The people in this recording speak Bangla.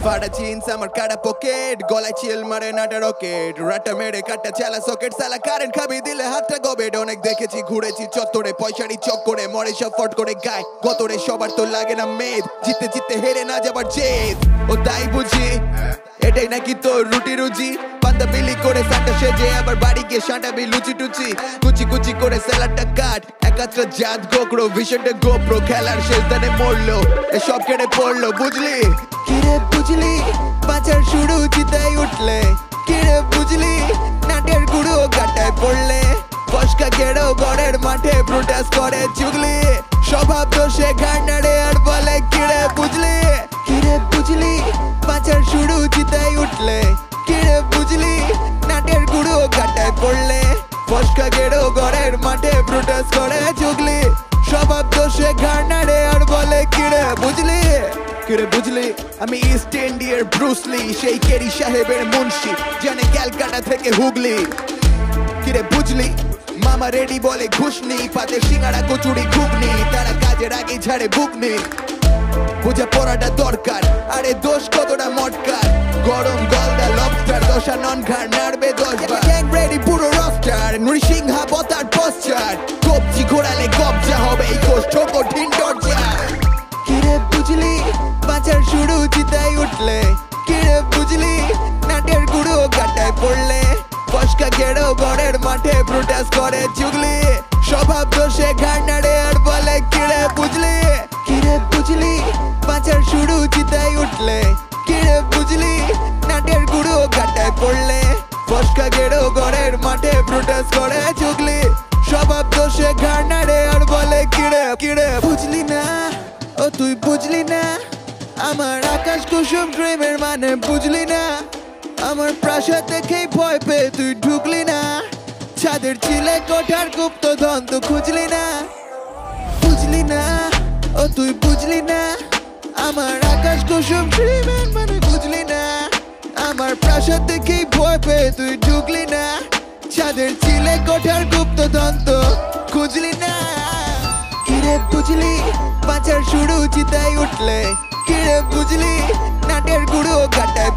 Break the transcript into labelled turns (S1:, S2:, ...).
S1: ফাটা জিন্স আমার কাটা পকেট গলায় চিল মারে নাটা রকেট রাটা মেরে কাটা চালা সকেট সালা কারেন্ট খাবি দিলে হাতটা গবেট অনেক দেখেছি ঘুরেছি চত্বরে পয়সারি চক্করে মরে সব ফট করে গায় গতরে সবার তো লাগে না মেদ জিতে জিতে হেরে না যাবার জেদ ও তাই বুঝি এটাই নাকি তোর রুটি রুজি পান্তা বিলি করে সাঁটা সেজে আবার বাড়ি গিয়ে সাঁটাবি লুচি টুচি কুচি কুচি করে স্যালাডটা কাট একাত্রা জাত গোকরো ভীষণটা গোপ্রো খেলার শেষ দানে মরলো এসব কেড়ে পড়লো বুঝলি কিরে বুঝলি বাঁচার শুরু চিতাই উঠলে কিরে বুঝলি নাটের গুঁড়ো কাটায় পড়লে ফসকা গেড়ো ঘরের মাঠে প্রোটেস্ট করে চুগলি স্বভাব দোষে ঘাড় নাড়ে আর বলে কিরে বুঝলি বাঁচার শুরু চিতাই উঠলে কিরে বুঝলি নাটের গুঁড়ো কাটায় পড়লে ফসকা গেড়ো ঘরের মাঠে প্রোটেস্ট করে চুগলি স্বভাব দোষে ঘাড় নাড়ে আর বলে কিরে বুঝলি আমি ইস্ট ইন্ডিয়ার ব্রুসলি সেই কেরি সাহেবের মুন্সি জানে ক্যালকাটা থেকে হুগলি কিরে বুঝলি মামা রেডি বলে ঘুষনি পাতে সিঙ্গাড়া কচুরি ঘুগনি তারা কাজের আগে ছাড়ে বুকনি বুঝে পড়াটা দরকার আরে দোষ কতটা মটকার গরম গলদা লবস্টার দশা নন ঘাড় নাড়বে 10 বার গ্যাং রেডি পুরো রস্টার নৃসিংহা বতার পশ্চার কবজি ঘোরালে কবজা হবে এই কষ্ট কঠিন দরজা কিরে বুঝলি বাঁচার শুরু চিতাই উঠলে কিরে বুঝলি নাটের গুঁড়ো কাটায় পড়লে ফসকা গেড়ো ঘরের মাঠে প্রোটেস্ট করে চুগলি স্বভাব দোষে ঘাড় নাড়ে আর বলে কিরে বুঝলি বাঁচার শুরু চিতাই উঠলে কিরে বুঝলি নাটের গুঁড়ো কাটায় পড়লে ফসকা গেড়ো ঘরের মাঠে প্রোটেস্ট করে চুগলি স্বভাব দোষে ঘাড় নাড়ে আর বলে কিরে বুঝলি না ও তুই বুঝলি না আমার আকাশ কুসুম ড্রিমের মানে বুঝলি না আমার প্রাসাদ দেখেই ভয় পেয়ে তুই ঢুকলি না ছাদের চিলে কোঠার গুপ্ত ধন তো খুঁজলি না বুঝলি না ও তুই বুঝলি না আমার আকাশ কুসুম ড্রিমের মানে বুঝলি না আমার প্রাসাদ দেখেই ভয় পেয়ে তুই ঢুকলি না ছাদের চিলে কোঠার গুপ্ত ধন তো খুঁজলি না কিরে বুঝলি বাঁচার শুরু চিতাই উঠলে কিরে বুঝলি নাটের গুঁড়ো কাটায়